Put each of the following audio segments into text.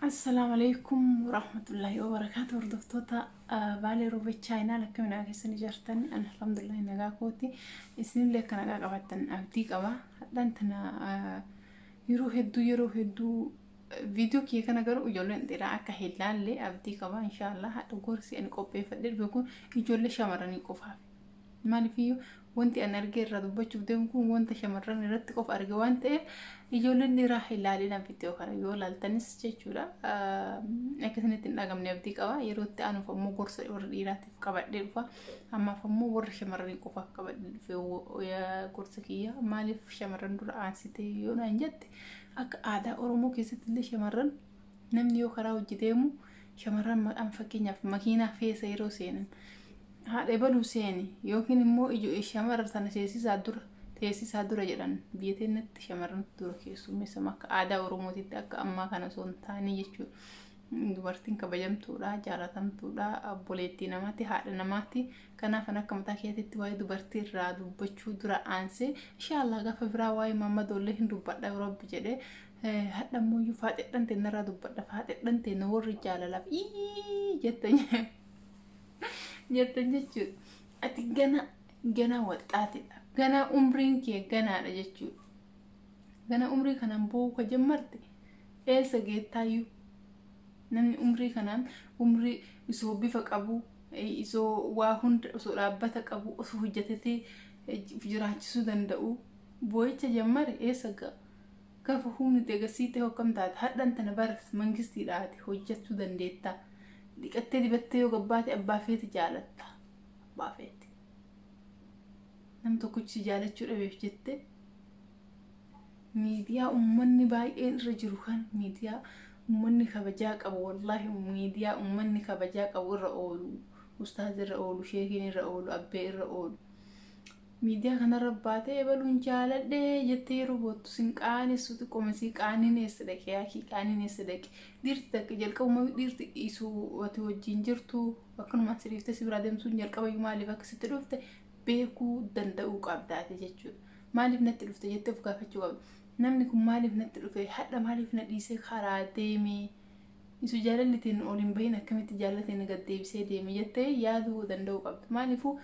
السلام عليكم ورحمة الله وبركاته. وردفتوتا بالي روبي تشاينا لكم من أجلسني جرتني أنا الحمد لله نجا كوتي السنين اللي كان جا قبضتن أبديك أبا لانتنا يروح يدو فيديو كي كان جرو يجولن دراعة كهلال لي أبديك أبا إن شاء الله هتقول سي أني كوبي فدير بيكون يجول شمرني كوفها مالي فيه وانتي أنا رجع ردبتشوف دمكم وانت شمرني رتكوف أرجع وانت يجولني راح يلالينا فيديو خير يقول التنس تجورا أكثر نتناقم نبديك أوا يروت أنا فمو قرص ورديرات في كبر دلفا أما فمو ورش مرة كوفا كبر في ويا قرصكية مالي في شمرن دور عانسيتي يونا إنجت أك عدا أورمو كيست اللي شمرن نمني وخراو جديمو شمرن ما أنفكينا في مكينة في سيرو سينن هذا يبلو سيني يمكن مو يجو الشمرن تنسيسي زادور تيسي سادورة جدًا بيتين نتشمرن تركيسو مثل عادة أوروموتي تك أما كان سون تاني يشوا دبرتين كبجم تودا جالتم تودا بوليتي نماتي هذا نماتي كنا فنا كم تاكيتي تواي دبرتي رادو بتشو درا أنسي إن شاء الله غا فبرا واي ماما دولة هندو بدأ ورب بجده هذا مو يفات أنت نرادو بدأ فات أنت نور رجال لا جتني جتني شو أتجنا جنا وقتاتي gana umrin ke gana da jechu gana umri kanan bo ko jammarte esa geetayu nan umri kanan umri iso bifa qabu iso wa hund iso rabbata qabu iso hujjatati jiraachisu danda'u boyicha jammare esa ga fa humni te gasite hokamta haddan tan baras mangisti daati hujjatu dandeetta diqatte dibatte yo gabbaati abbaafeeti jaalatta abbaafeeti نم تكوش سجالة شو ربيف جتة ميديا أمني باي إن رجروهن ميديا أمني خبجاك أبو والله ميديا أمني خبجاك أبو الرؤول أستاذ الرؤول شيخين الرؤول أبي الرؤول ميديا كان رباته يبلون جالة ده جتة روبوت سينك آني سوتو كومسيك آني نسدك يا كي آني نسدك ديرتك جلك وما ديرت إيسو وتوجين جرتو وكن ما سريفت سبرادم سون جلك أبي مالي فكستروفته بيكو دندقو قابداتي جتشو مالي بنتلو في جتف قافتشو قابد نمني كم مالي بنتلو في حتى مالي بنتليسي خراتيمي يسو جالة تين أولين بينا كمي تجالة تين قدي بسي ديمي جتة يادو دندقو قابد مالي فو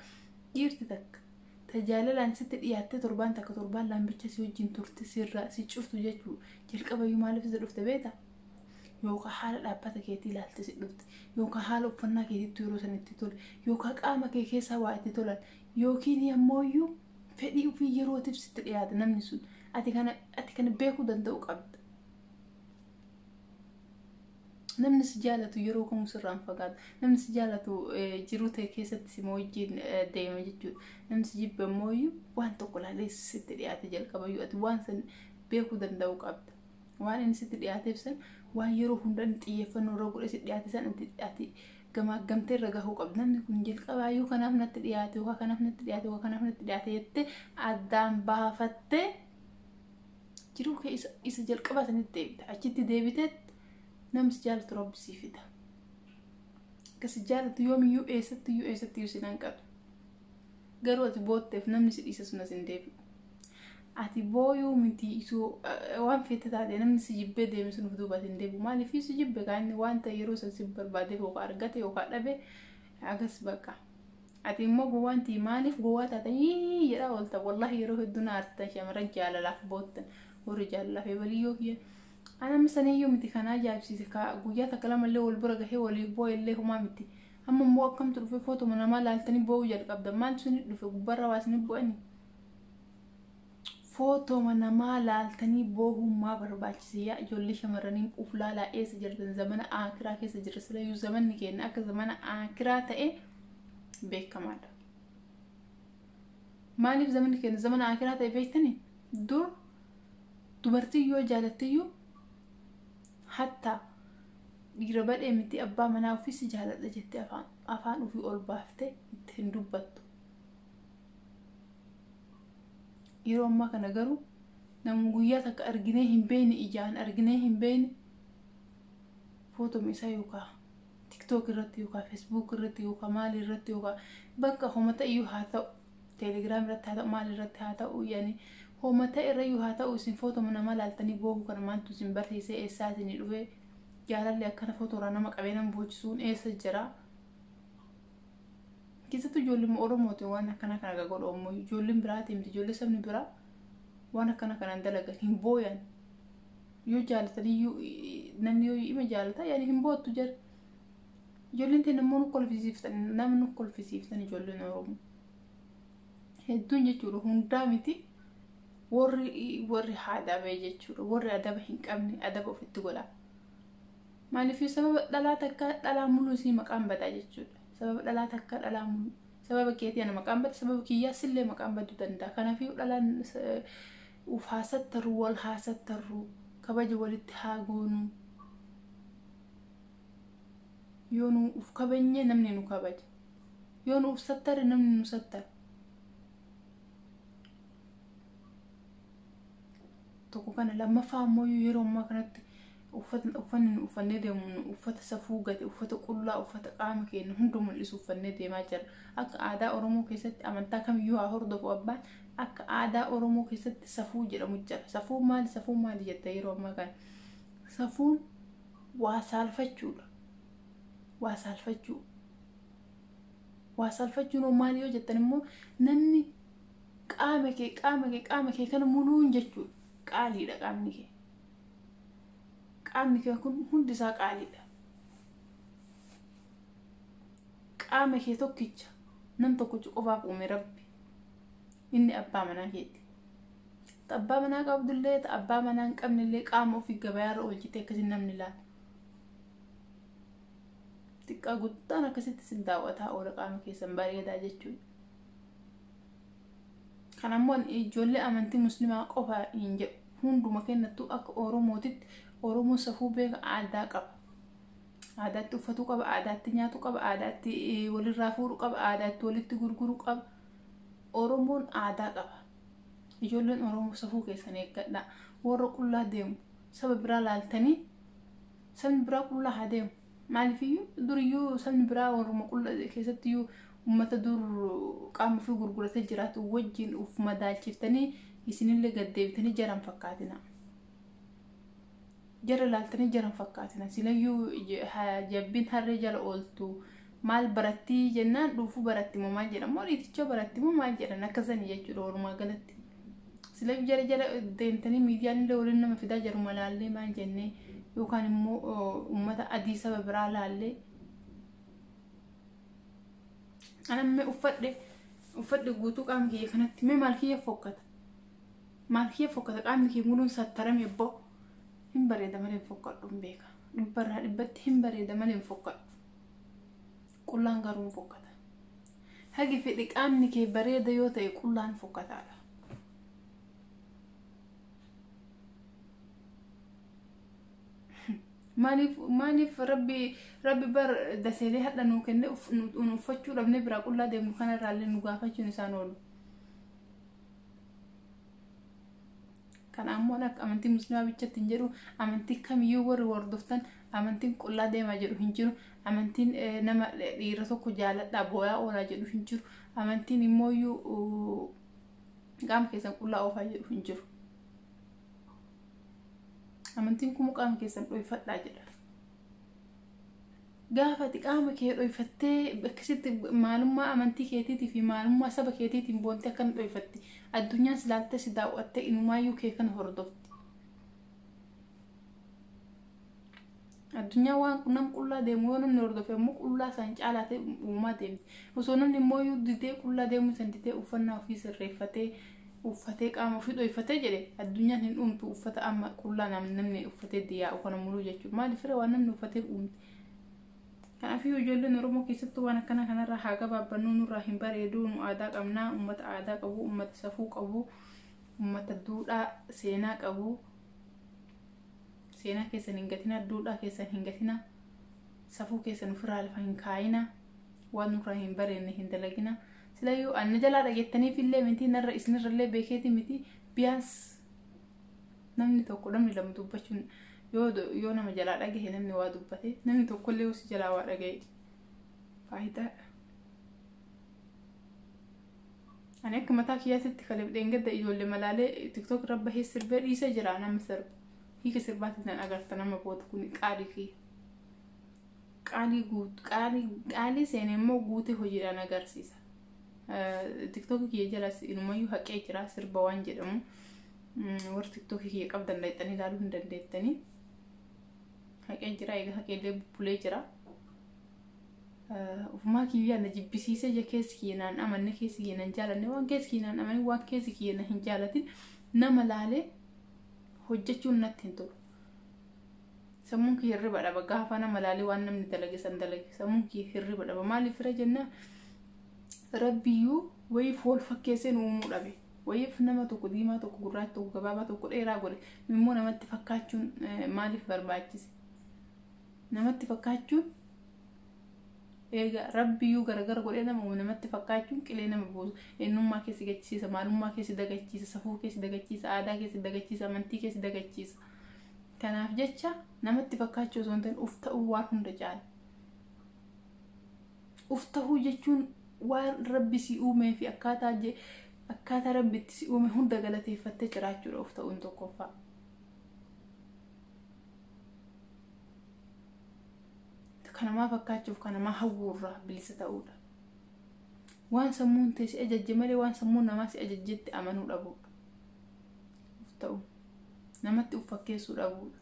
يرتتك تجالة لان ست الإياتي تربان تاك تربان لان بيتشاسي وجين تورتي سير راسي تشوفتو جتشو جلق أبايو مالي في زلوف تبيتا يوكا حالة لاباتا كيتي لالتي سيدوفت يوكا حالة وفنا كيتي تورو سنتي تول يوكا قاما كيكيسا وايتي تولان يوكين يا مويو فدي وفي يرو تفسد الإعادة نمنسون أتي كان بيكو دندو قبض نمنس جالتو يروكم مسران فقط نمنس جالتو جروته كيسة سموجين دايما جتو نمنس جيب مويو وان تقول عليه ست الإعادة جال كبايو أتي وان سن بيكو دندو قبض وان إن ست الإعادة فسن وان يروهم دند إيفن ورقل ست الإعادة سن أتي كما قمت الرجاه قبلنا نكون جل كبايو كنا من التريات وكنا من التريات وكنا من التريات يت عدام بافت جروك إس جل كباس الديبت أكيد ديبتت نمس جال تراب سيفيدا كسجالة يوم يو إيست يسينانكر قروت بوت في نمس إيسس نسين ديب أتي بويو متي إسو وان في تتعدي نمس جيبه دي مسون فدوبات ديب مالي في سجيبه كأني وان تيروس سبر بعده هو كارجته هو كاربه عكس بكا أتي مو جوان تي مالي في جوات أتي يرا قلت والله يروح الدنيا أرتاح يا رجال لا في بوت ورجال لا في وليو هي أنا مثلا يوم متي كنا جاب سيسكا جويات كلام اللي هو البرجة هي واللي بوي اللي هو ما متي أما مو كم تروح فوتو من ما لالتني بوجر قبل ما تسني في برا واسني بواني فوتو من ما لالتني بوهم ما برباجسيا جولي شمرنين أفلا لا إيه سجرتن زمان آكرا كي سجرسلا يو زمان نكين أك زمان آكرا تأي بكمال مالي في زمان نكين زمان آكرا تأي بيتني دور دبرتي يو جالتي يو حتى يربط إمتي أبا منا وفي سجالة لجتي أفان وفي أول بافتي يتهندوبتو يرو ما كان جرو نموياتك أرجنيهم بين إيجان أرجنيهم بين فوتو مسايوكا تيك توك رتيوكا فيسبوك رتيوكا مالي رتيوكا بقى هم تأيو هذا تليجرام رت هذا مالي رت هذا ويعني هم تأيو هذا وسين فوتو من ما لالتني بوه كان ما أنتو سين برتي سي إساسي ندوه jaalalli akkana fotoora nama qabee nama boojisuun eessa jira keessattuu ijoolleen Oromooti waan akkana kana godhamu ijoolleen biraatii miti ijoollee sabni biraa waan akkana kana dalagan hin booyan yoo jaalatanii namni yoo ima jaalata yaani hin boottu jira ijoolleen ta'e namoonni kolfisiiftan namni kolfisiiftan ijoolleen Oromoo hedduun jechuudha hundaa miti warri aadaa ba'e jechuudha warri adaba hin qabne adaba ofitti godha maaliif sababa dhalaa takka dhalaa muluu si maqaan badaa jechuudha sababa dhalaa takka dhalaa muluu sababa keetii ana maqaan bada sababa kiyyaa sillee maqaan baduu danda'a kanaaf dhalaan uf haasattaru wal haasattaru kabaja walitti haa goonu yoo nu uf kabanye namni nu kabaja yoo nu uf sattare namni nu sattara tokko kana lammaffaa ammoo yeroo ammaa kanatti uffanni uffannee deemu uffata safuu gate uffata qullaa uffata qaama keenya hunda mul'isu uffannee deemaa jira akka aadaa Oromoo keessatti amantaa kamiyyuu haa hordofu abbaan akka aadaa Oromoo keessatti safuu jedhamu jira safuu maali jette yeroo ammaa kana safuun waa saalfachuudha waa saalfachuun maali yoo jettan immoo namni qaama kee kana muluun jechuudha qaaliidha qaamni kee kun hundi isaa qaaliidha qaama kee tokkicha nam tokkicha qofaaf uume rabbi inni abbaa manaa keeti abbaa manaa qabdullee abbaa manaa hin qabnellee qaama ofii gabaarra oolchite akkasiin namni laata xiqqaa guddaan akkasitti si daawwataa oola qaama keessan bareedaa jechuudha kanammoo ijoollee amantii musliimaa qofa hin jedhu hunduma kennattu akka Oromootitti Oromoo safuu beeka aadaa qaba aadaatti uffatuu qaba aadaatti nyaatu qaba aadaatti walirraa fuudhu qaba aadaatti walitti gurguru qaba Oromoon aadaa qaba ijoolleen Oromoo safuu keessan eeggadha warra qullaa deemu saba biraa laaltanii sabni biraa qullaa haa deemu maaliifiyyuu duriyyuu sabni biraa Oromoo qullaa keessattiyyuu ummata dur qaama fi gurguratee jiraatu wajjin uf madaalchiftanii isinillee gaddeebitanii jaran fakkaatina jara laaltanii jaran fakkaatina silayyuu jabbiin harree jala ooltu maal baratti jennaan dhufu baratti moo maal jedhamu oliiticha baratti moo maal jedhan akkasanii jechuudha walumaa galatti silayyuu jara deemtanii miidiyaan illee waliin nama fidaa jaru malaallee maal jennee yookaan immoo ummata adii saba biraa laallee anamme uffadhe guutuu qaama kiyya kanatti mee maal kiyya fokkata qaamni kiyya muluun sattarame boo hin bareeda malee hin fokkadhu hin beeka dhibbarraa dhibbatti hin bareeda malee hin fokkadhu qullaan garuu hin fokkata hagi fedhe qaamni kee bareeda yoo ta'e qullaan fokkataadha maaliif rabbi bar daseelee hadha nuu kenne uffachuu dhabne biraa qullaa deemu kanarraallee nu gaafachuun isaan oolu kan ammoo akka amantii musliimaa bichatti hin jedhu amantii kamiyyuu warri hordoftan amantiin qullaa deemaa jedhu hin jiru amantiin nama dhiira tokko jaaladhaa booyaa oolaa jedhu hin jiru amantiin immooyyuu qaama keessan qullaa oofaa jedhu hin jiru amantiin kun qaama keessan dhoyfadhaa jedha gaafati qaama kee dhoyfattee akkasitti maalummaa amantii keetiitii fi maalummaa saba keetiitiin boonte akkana dhoyfatti addunyaan silaaltee si daawwatte inumaayyuu kee kana hordofti addunyaa waan nam qullaa deemu yoo namni hordofe immoo qullaa isaan caalaa ta'e uumaa deemti osoo namni immoo didee qullaa deemu san didee uffannaa ofii sirreeffatee uffatee qaama ofii dhoyfatee jedhe addunyaan hin dhumtu uffata amma qullaa namni uffatee diyaa kana muluu jechuudha maaliif waan namni uffatee uumte kanaaf ijoolleen Oromoo keessattuu waan akkana kanarraa haa gabaabbannu nurraa hin bareeduu nu aadaa qabnaa ummata aadaa qabu ummata safuu qabu ummata duudhaa seenaa qabu seenaa keessan hin gatina duudhaa keessan hin gatina safuu keessan ofirraa lafa hin kaayina waan nurraa hin bareenne hin dalagina silayyuu anna jalaa dhageettaniif illee miti narra isinirrallee beekeeti miti biyaas namni tokko namni lama dubbachuun yoo nama jalaa dhagahe namni waa dubbate namni tokkollee usi jalaa waa dhagahe faayidaa ani akka mataa kiyyaatitti kalabdeen gadda ijoollee malaalee TikTok rabba hee sirbee dhiisa jira nama sirba hiika sirbaatiin nan agarta nama booda kun qaadii kiyya qaalii seenee immoo guute hojiidhaan agarsiisa. TikTok kiyya jalas inumayyuu haqee jira sirba waan jedhamu. Warri TikTok kiyya qabdan dandeettanii ilaaluu hin dandeettanii. Haqee jira egaa haqeellee bubbulee jira. Ufumaa kiyya na jibbisiise je keessi kiyya naan amanne keessi kiyya nan jaalanne waan keessi kiyya naan amane waan keessi kiyya na hin jaalatin nama laalee hojjechuun natti hin tolu. Sammuun kiyya hirriba dhaba gaafa nama laalee waan namni dalage san dalage sammuun kiyya hirriba dhaba maaliif fira jenna rabbiyyuu wayiif wal fakkeesseen uumuu dhabe wayiif nama tokko diimaa tokko gurraacha tokko gabaabaa tokko dheeraa godhe immoo namatti fakkaachuun maaliif barbaachise namatti fakkaachuun eega rabbiyyuu garagara godhee namatti fakkaachuun qilee nama buusu eenyummaa keessi dagachiisa maalummaa keessi dagachiisa safuu keessi dagachiisa aadaa keessi dagachiisa amantii keessi dagachiisa. Kanaaf jecha namatti fakkaachuu osoo hin ta'in uf ta'uu waan hunda caala. Uf ta'uu jechuun waan rabbi si uumee fi akkaataa rabbi itti si uume hunda galateeffattee jiraachuudha uf ta'uun tokkoffaa. Kanamaa fakkaachuuf kanamaa hawwuurraa bilisa ta'uudha. Waan sammuun ta'e si ajajje malee waan sammuun namaa si ajajjetti amanuu dhabuudha. Uf ta'uu. Namatti uf fakkeessuu dhabuudha.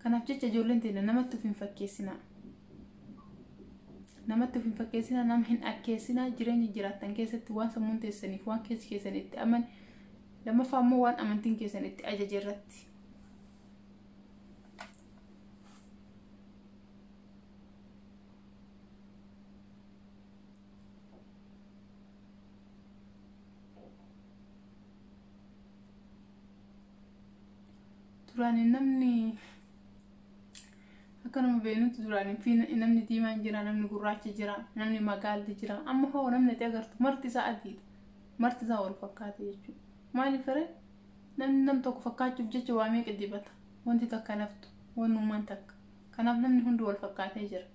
Kanaaf jecha ijoolleen teenya namatti uf hin fakkeessinaa. Namatti uf hin fakkeessinaa nama hin akkeessinaa jireenya jiraattan keessatti waan sammuun teessaniif waan keessi keessan itti aman lammaffaa immoo waan amantiin keessan itti ajaje irratti. Duraan namni akka nama beeknutti duraan namni diimaan jira namni gurraacha jira namni magaalli jira amma hoo namni itti agartu marti isaa adiidha marti isaa wal fakkaata jechuudha. Maaliif fere namni nam tokko fakkaachuuf jecha waa meeqa dibata wanti takka naftu wanumaan takka kanaaf namni hundi wal fakkaatee jira.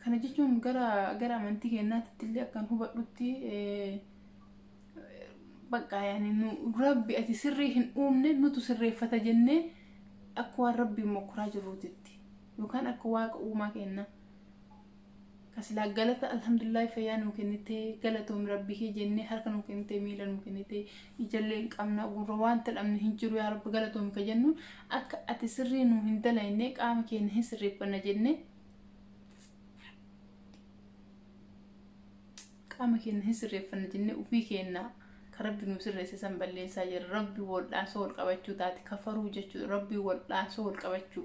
Kana jechuun gara amantii keenyaatti illee akkan hubadhutti bakka yaani rabbi ati sirrii hin uumne nutu sirreeffata jennee akka waan rabbi mokraa jiruutitti yookaan akka waaqa uumaa kenna kasilaa galata alhamdulillah fayyaa nuu kennitee galatoom rabbi kee jennee harka nuu kennitee miila nuu kennitee ijallee qabna gurra waan ta'amne hin jiru yaa rabbi galatoom ka jennuun akka ati sirrii nuu hin dalaynee qaama keenya hin sirreeffanna jennee qaama keenya hin sirreeffanna jennee ofii keenna rabbi nu sirreessisan balleessaa jira rabbi waldhaasoo wal qabachuu taate kafaruu jechuudha rabbi waldhaasoo wal qabachuu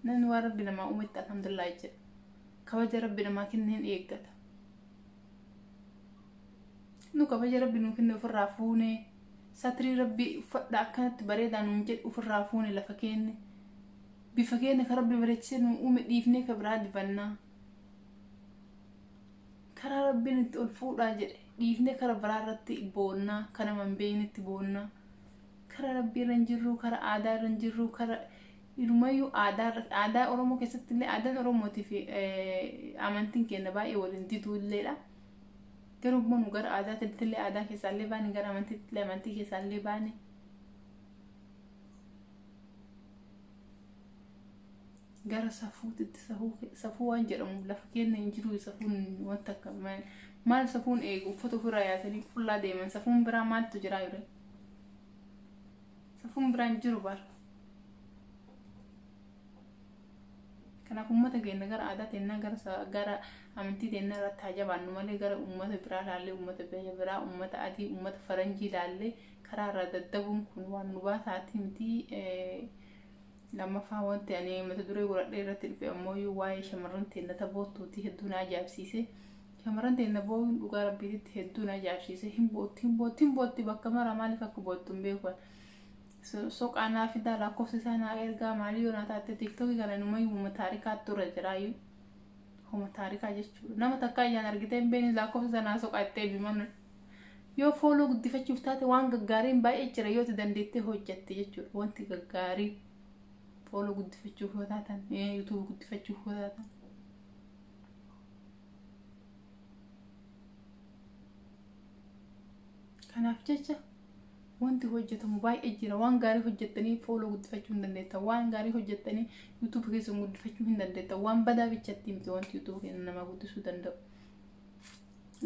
namni waan rabbi namaa uumetti alhamdulillah jedha kabaja rabbi namaa kenneen eeggata nu kabaja rabbi nu kenne ofirraa fuune satrii rabbi uffadha akkanatti bareedaa nuun jedhe ofirraa fuune lafa kenne bifa kenne ka rabbi bareechise nu uume dhiifnee ka biraa dibannaa karaa rabbiin itti ol fuudhaa jedhe dhiifnee karaa biraa irratti boonnaa kana manbeenitti boonnaa karaa rabbii irra hin jirru karaa aadaa irra hin jirru karaa irumayyuu aadaa Oromoo keessatti illee aadaan Oromootii fi amantiin keenya baay'ee waliin dituu illeedha. Garuu immoo nu gara aadaatti illee aadaa keessaa illee baane gara amantiitti illee amantii keessaa illee baane. Gara safuutitti safuu waan jedhamu lafa keenya hin jiru safuun wanta akka maal safuun eegu uffata ofirraa yaasanii qullaa deeman safuun biraa maaltu jira yure safuun biraa hin jiru bara. Kanaaf uummata keenya gara aadaa teennaa gara amantii teennaa irratti haa jabaannu malee gara uummata biraa laallee uummata biyya biraa uummata adii uummata faranjii laallee karaa irraa daddabuun kun waan nu baasaati miti. Lammaffaa wanti ani mata duree godhadhee irratti dhufe ammoo waa'ee shamarran teenya taphattuuti hedduu na ajaa'ibsiise. Shamarran teenya boo'uun dhugaa rabbiitti hedduu na ajaa'ibsiise. Hin bootti bakka mara maaliif akka boottu hin beeku. Soqaanaa fidaa lakkoofsa isaa naa ergaa maalii yoo na taate TikTok kana numayyuu uummata taarikaatti irra jiraayyuu. Uummata taarikaa jechuudha. Nama takka ayyaan argitee hin beekne lakkoofsa sanaa soqaattee biman. Yoo fooloo guddifachuuf taate waan gaggaariin baay'ee jira yoo dandeettee hojjette jechuudha. Wanti gaggaarii. Follow guddifachuuf yoo taatan YouTube guddifachuuf yoo taatan kanaaf jecha wanti hojjetamu baay'ee jira. Waan gaarii hojjettanii fooloo guddifachuu hin dandeetta. Waan gaarii hojjettanii YouTube keessa guddifachuu hin dandeetta. Waan badaa bichatti miti wanti YouTube keessa nama guddisuu danda'u.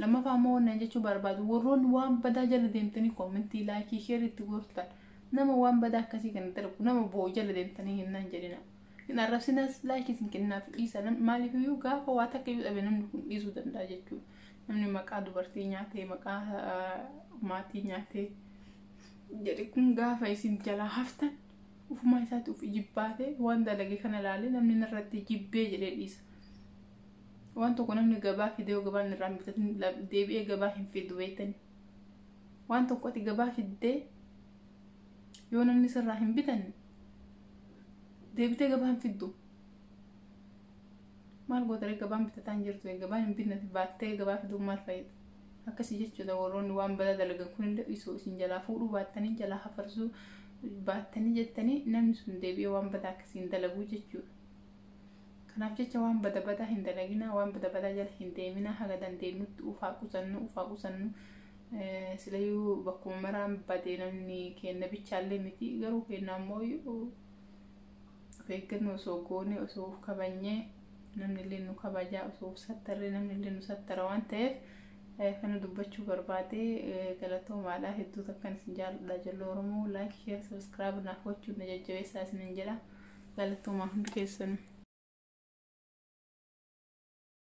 Lammaffaa immoo waan jechuu barbaadu warroonni waan badaa jala deemtanii koomentii laayikii sheerii itti goortan nama waan badaa akkasii kan darbu nama boo jala deemtanii hinnaan jedhina. Hin arrabsinas laayikii isin kennaaf dhiisan maaliif iyyuu gaafa waa takka iyyuu dhabe namni kun dhiisuu danda'a jechuudha. Namni maqaa dubartii nyaatee maqaa maatii nyaatee jedhe kun gaafa isin jalaa haftan ufumaa isaatti uf jibbaatee waan dalage kana ilaalee namni narratti jibbee jedhee dhiisa. Waan tokko namni gabaa fidee gabaan irraa bitatin deebi'ee gabaa hin fidu beektani. Waan tokko ati gabaa fiddee yoo namni sirraa hin bitanne deebitee gabaa hin fiddu. Maal gootaree gabaan bitataan jirtu gabaan hin bitne baattee gabaa fiduu maal fayyada? Akkasii jechuudha warroonni waan badaa dalagan kunillee isoo isin jalaa fuudhuu baattanii jalaa hafarsuu baattanii jettanii namni sun deebi'ee waan badaa akkasiin dalaguu jechuudha. Kanaaf jecha waan badaa hin dalagina waan badaa jala hin deemina haga dandeenyutti ufaa qusannu silayyuu bakkuma maraan badee namni kenna bichaallee miti garuu kenna ammoo of eeggannoo osoo goone osoo of kabanyee namni illee nu kabajaa osoo of sattarree namni illee nu sattara waan ta'eef kana dubbachuu barbaade galatoomaadhaa hedduu takkan isin jaalladha jaloo Oromoo like share subscribe naaf gochuun na jajjabeessaa isinin jedha galatoomaa hundi keessanuu.